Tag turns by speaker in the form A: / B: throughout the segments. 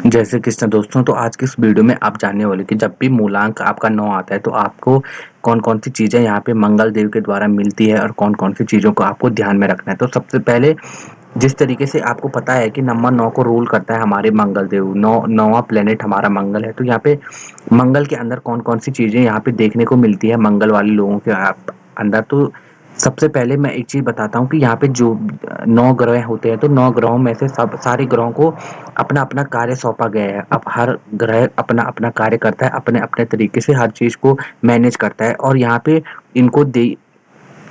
A: जैसे कृष्ण दोस्तों, तो आज की इस वीडियो में आप जानने वाले कि जब भी मूलांक आपका 9 आता है तो आपको कौन-कौन सी चीज़ें यहाँ पे मंगल देव के द्वारा मिलती है और कौन-कौन सी चीज़ों को आपको ध्यान में रखना है। तो सबसे पहले जिस तरीके से आपको पता है कि नंबर 9 को रूल करता है हमारे मंगल देव, 9वाँ प्लैनेट हमारा मंगल है। तो यहाँ पे मंगल के अंदर कौन-कौन सी चीज़ें यहाँ पे देखने को मिलती है मंगल वाले लोगों के अंदर। तो सबसे पहले मैं एक चीज़ बताता हूँ कि यहाँ पे जो 9 ग्रह होते हैं, तो 9 ग्रहों में से सब सारे ग्रहों को अपना-अपना कार्य सौंपा गया है। अब हर ग्रह अपना-अपना कार्य करता है, अपने-अपने तरीके से हर चीज़ को मैनेज करता है और यहाँ पे इनको दे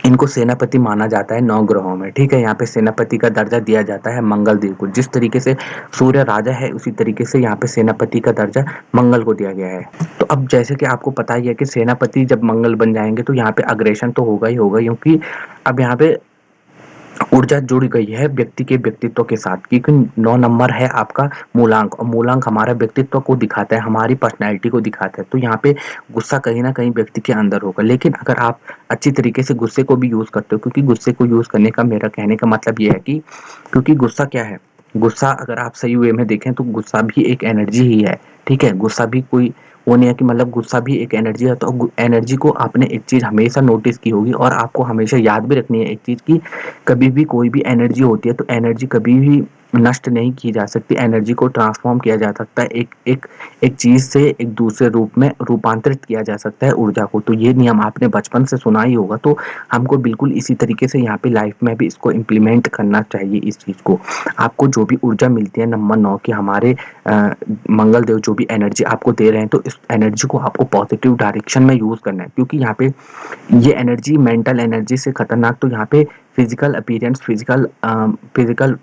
A: इनको सेनापति माना जाता है 9 ग्रहों में, ठीक है? यहाँ पे सेनापति का दर्जा दिया जाता है मंगल देव को। जिस तरीके से सूर्य राजा है, उसी तरीके से यहाँ पे सेनापति का दर्जा मंगल को दिया गया है। तो अब जैसे कि आपको पता ही है कि सेनापति जब मंगल बन जाएँगे, तो यहाँ पे अग्रेशन तो होगा ही होगा, क्योंकि अब यहाँ पे ऊर्जा जुड़ गई है व्यक्ति के व्यक्तित्व के साथ, क्योंकि 9 नंबर है आपका मूलांक और मूलांक हमारा व्यक्तित्व को दिखाता है, हमारी पर्सनैलिटी को दिखाता है। तो यहाँ पे गुस्सा कहीं न कहीं व्यक्ति के अंदर होगा। लेकिन अगर आप अच्छी तरीके से गुस्से को भी यूज़ करते हो, क्योंकि गुस्से को यूज़ करने का मेरा कहने का मतलब ये है कि क्योंकि गुस्सा क्या है? गुस्सा अगर आप सही वे में देखें तो गुस्सा भी एक एनर्जी ही है, ठीक है? गुस्सा भी कोई वो नहीं है कि मतलब गुस्सा भी एक एनर्जी है। तो एनर्जी को आपने एक चीज़ हमेशा नोटिस की होगी और आपको हमेशा याद भी रखनी है एक चीज़ की कभी भी कोई भी एनर्जी होती है तो एनर्जी कभी भी नष्ट नहीं की जा सकती। एनर्जी को ट्रांसफॉर्म किया जा सकता है, एक एक एक चीज़ से एक दूसरे रूप में रूपांतरित किया जा सकता है ऊर्जा को। तो ये नियम आपने बचपन से सुना ही होगा, तो हमको बिल्कुल इसी तरीके से यहाँ पे लाइफ में भी इसको इम्प्लीमेंट करना चाहिए इस चीज़ को। आपको जो भी ऊर्जा मिलती है नंबर 9 की, हमारे मंगल देव जो भी एनर्जी आपको दे रहे हैं, तो इस एनर्जी को आपको पॉजिटिव डायरेक्शन में यूज़ करना है, क्योंकि यहाँ पे ये एनर्जी मेंटल एनर्जी से खतरनाक तो यहाँ पे फिजिकल अपीयरेंस, फिजिकल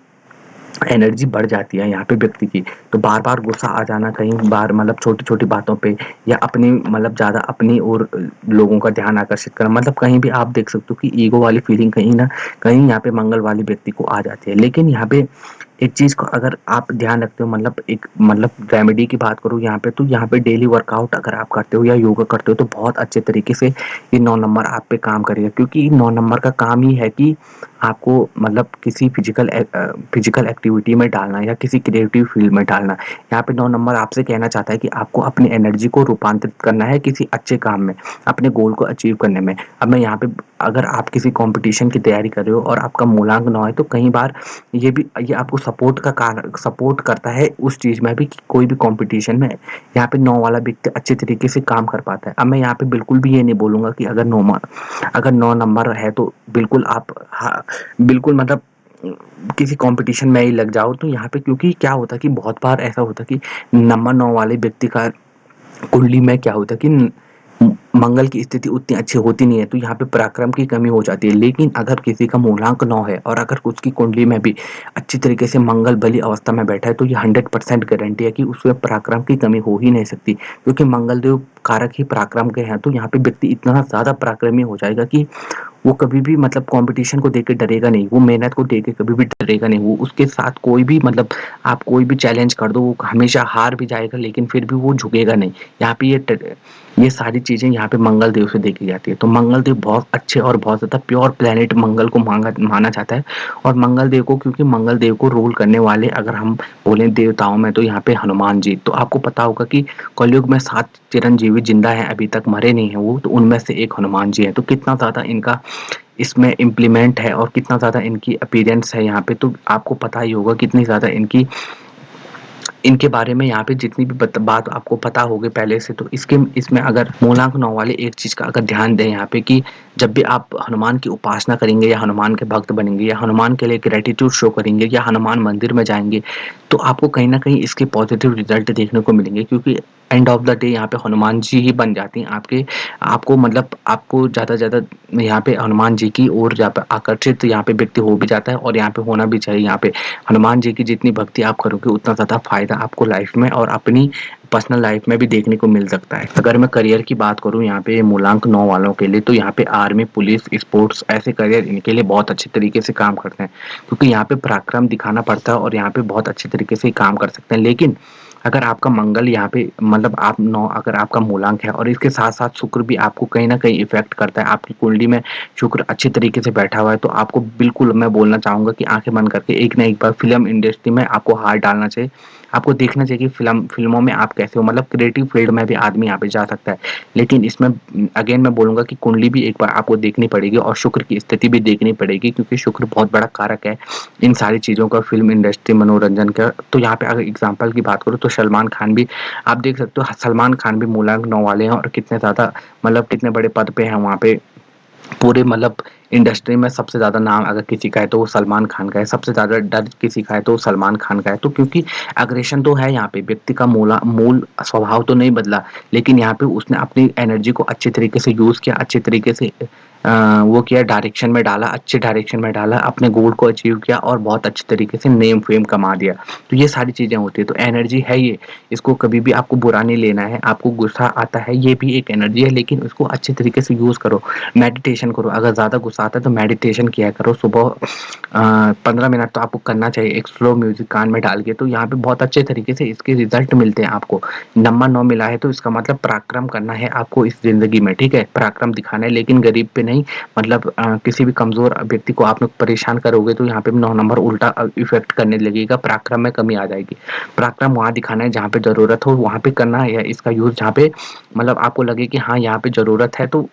A: एनर्जी बढ़ जाती है यहाँ पे व्यक्ति की। तो बार-बार गुस्सा आ जाना, कहीं बार मतलब छोटी-छोटी बातों पे या अपनी मतलब ज़्यादा अपनी ओर लोगों का ध्यान आकर्षित करना, मतलब कहीं भी आप देख सकते हो कि ईगो वाली फीलिंग कहीं न कहीं यहाँ पे मंगल वाले व्यक्ति को आ जाती है। लेकिन यहाँ पे एक चीज़ को अगर आप ध्यान रखते हो, मतलब एक मतलब रेमेडी की बात करूँ यहाँ पे, तो यहाँ पे डेली वर्कआउट अगर आप करते हो या योगा करते हो तो बहुत अच्छे तरीके से ये 9 नंबर आप पे काम करेगा, क्योंकि 9 नंबर का काम ही है कि आपको मतलब किसी फिजिकल एक्टिविटी में डालना या किसी क्रिएटिव फील्ड में डालना। यहाँ पे 9 नंबर आपसे कहना चाहता है कि आपको अपनी एनर्जी को रूपांतरित करना है किसी अच्छे काम में, अपने गोल को अचीव करने में। अब मैं यहाँ पे अगर आप किसी कॉम्पिटिशन की तैयारी कर रहे हो और आपका मूलांक 9 है, तो कई बार ये आपको सपोर्ट करता है उस चीज़ में भी कि कोई भी कॉम्पिटिशन में यहाँ पे 9 वाला व्यक्ति अच्छे तरीके से काम कर पाता है। अब मैं यहाँ पे बिल्कुल भी ये नहीं बोलूँगा कि अगर 9 नंबर है तो बिल्कुल आप हाँ, बिल्कुल मतलब किसी कॉम्पिटिशन में ही लग जाओ। तो यहाँ पे क्योंकि क्या होता है कि बहुत बार ऐसा होता है कि नंबर 9 वाले व्यक्ति का कुंडली में क्या होता है कि मंगल की स्थिति उतनी अच्छी होती नहीं है, तो यहाँ पे पराक्रम की कमी हो जाती है। लेकिन अगर किसी का मूलांक 9 है और अगर उसकी कुंडली में भी अच्छी तरीके से मंगल बली अवस्था में बैठा है, तो ये 100% गारंटी है कि उसमें पराक्रम की कमी हो ही नहीं सकती, क्योंकि मंगल देव कारक ही पराक्रम के हैं। तो यहाँ पे व्यक्ति इतना ज़्यादा पराक्रमी हो जाएगा कि वो कभी भी मतलब कॉम्पिटिशन को देख के डरेगा नहीं, वो मेहनत को देख के कभी भी डरेगा नहीं। वो उसके साथ कोई भी मतलब आप कोई भी चैलेंज कर दो, वो हमेशा हार भी जाएगा लेकिन फिर भी वो झुकेगा नहीं। यहाँ पे ये सारी चीज़ें यहाँ पे मंगल देव से देखी जाती है। तो मंगल देव बहुत अच्छे और बहुत ज़्यादा प्योर प्लैनेट मंगल को माना जाता है। और मंगल देव को, क्योंकि मंगल देव को रूल करने वाले अगर हम बोलें देवताओं में, तो यहाँ पे हनुमान जी। तो आपको पता होगा कि कलयुग में 7 चिरंजीवी जिंदा हैं, अभी तक मरे नहीं हैं वो, तो उनमें से एक हनुमान जी हैं। तो कितना ज़्यादा इनका इसमें इम्प्लीमेंट है और कितना ज़्यादा इनकी अपीयरेंस है यहाँ पे, तो आपको पता ही होगा कितनी ज़्यादा इनके बारे में यहाँ पे जितनी भी बात आपको पता होगी पहले से। तो इसमें अगर मूलांक 9 वाले एक चीज़ का अगर ध्यान दें यहाँ पे कि जब भी आप हनुमान की उपासना करेंगे या हनुमान के भक्त बनेंगे या हनुमान के लिए ग्रेटिट्यूड शो करेंगे या हनुमान मंदिर में जाएँगे, तो आपको कहीं न कहीं इसके पॉजिटिव रिज़ल्ट देखने को मिलेंगे, क्योंकि एंड ऑफ द डे यहाँ पे हनुमान जी ही बन जाती हैं आपको मतलब आपको ज़्यादा से ज़्यादा यहाँ पे हनुमान जी की ओर जहाँ पे आकर्षित यहाँ पे व्यक्ति हो भी जाता है और यहाँ पे होना भी चाहिए। यहाँ पे हनुमान जी की जितनी भक्ति आप करोगे उतना ज़्यादा फ़ायदा आपको लाइफ में और अपनी पर्सनल लाइफ में भी देखने को मिल सकता है। अगर मैं करियर की बात करूँ यहाँ पे मूलांक 9 वालों के लिए, तो यहाँ पे आर्मी, पुलिस, स्पोर्ट्स ऐसे करियर इनके लिए बहुत अच्छे तरीके से काम करते हैं, क्योंकि यहाँ पे पराक्रम दिखाना पड़ता है और यहाँ पे बहुत अच्छे तरीके से काम कर सकते हैं। लेकिन अगर आपका मंगल यहाँ पे मतलब आप 9 अगर आपका मूलांक है और इसके साथ-साथ शुक्र भी आपको कहीं न कहीं इफ़ेक्ट करता है, आपकी कुंडली में शुक्र अच्छी तरीके से बैठा हुआ है, तो आपको बिल्कुल मैं बोलना चाहूँगा कि आँखें बंद करके एक ना एक बार फ़िल्म इंडस्ट्री में आपको हाथ डालना चाहिए। आपको देखना चाहिए कि फ़िल्मों में आप कैसे हो, मतलब क्रिएटिव फ़ील्ड में भी आदमी यहाँ पे जा सकता है। लेकिन इसमें अगेन मैं बोलूँगा कि कुंडली भी एक बार आपको देखनी पड़ेगी और शुक्र की स्थिति भी देखनी पड़ेगी, क्योंकि शुक्र बहुत बड़ा कारक है इन सारी चीज़ों का, फ़िल्म इंडस्ट्री, मनोरंजन का। तो यहाँ पे अगर एग्ज़ाम्पल की बात करूँ तो सलमान खान भी आप देख सकते हो, सलमान खान भी मूलांक 9 वाले हैं और कितने ज़्यादा मतलब कितने बड़े पद पे हैं वहाँ पे। पूरे मतलब इंडस्ट्री में सबसे ज़्यादा नाम अगर किसी का है तो वो सलमान खान का है, सबसे ज़्यादा डर किसी का है तो वो सलमान खान का है। तो क्योंकि एग्रेशन तो है यहाँ पे, व्यक्ति का मूल स्वभाव तो नहीं बदला, लेकिन यहाँ पे उसने अपनी एनर्जी को अच्छे तरीके से यूज़ किया, अच्छे तरीके से वो किया, डायरेक्शन में डाला, अच्छे डायरेक्शन में डाला, अपने गोल को अचीव किया और बहुत अच्छे तरीके से नेम फेम कमा दिया। तो ये सारी चीज़ें होती हैं, तो एनर्जी है ये, इसको कभी भी आपको बुरा नहीं लेना है। आपको गुस्सा आता है, ये भी एक एनर्जी है, लेकिन उसको अच्छे तरीके से यूज़ करो। मेडिटेशन करो, अगर ज़्यादा गुस्सा आता है तो मेडिटेशन किया करो। सुबह 15 मिनट तो आपको करना चाहिए एक स्लो म्यूज़िक कान में डाल के, तो यहाँ पे बहुत अच्छे तरीके से इसके रिज़ल्ट मिलते हैं आपको। नंबर 9 मिला है तो इसका मतलब पराक्रम करना है आपको इस ज़िंदगी में, ठीक है? पराक्रम दिखाना है, लेकिन गरीब पे नहीं, मतलब किसी भी कमज़ोर व्यक्ति को आप लोग परेशान करोगे तो यहाँ पे 9 नंबर उल्टा इफ़ेक्ट करने लगेगा, पराक्रम में कमी आ जाएगी। पराक्रम वहाँ दिखाना है जहाँ पे ज़रूरत हो, वहाँ पे करना है, या इसका यूज़ जहाँ पे मतलब आपको लगे कि हाँ, यहाँ पे ज़रूरत है, तो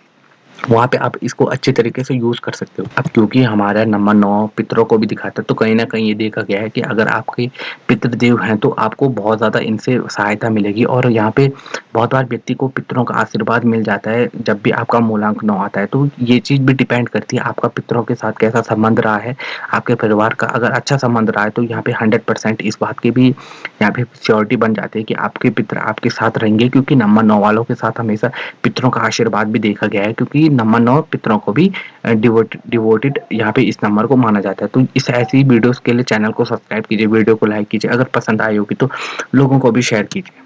A: वहाँ पे आप इसको अच्छे तरीके से यूज़ कर सकते हो। अब क्योंकि हमारा नंबर 9 पितरों को भी दिखाता है, तो कहीं न कहीं ये देखा गया है कि अगर आपके पितृदेव हैं, तो आपको बहुत ज़्यादा इनसे सहायता मिलेगी और यहाँ पे बहुत बार व्यक्ति को पितरों का आशीर्वाद मिल जाता है, जब भी आपका मूलांक 9 आता है। तो ये चीज़ भी डिपेंड करती है आपका पितरों के साथ कैसा संबंध रहा है, आपके परिवार का अगर अच्छा संबंध रहा है, तो यहाँ पे 100% इस बात की भी यहाँ पे श्योरिटी बन जाती है कि आपके पितर आपके साथ रहेंगे, क्योंकि नंबर 9 वालों के साथ हमेशा पितरों का आशीर्वाद भी देखा गया है, क्योंकि नंबर 9 पितरों को भी डिवोटेड यहाँ पे इस नंबर को माना जाता है। तो इस ऐसी वीडियोस के लिए चैनल को सब्सक्राइब कीजिए, वीडियो को लाइक कीजिए, अगर पसंद आई होगी तो लोगों को भी शेयर कीजिए।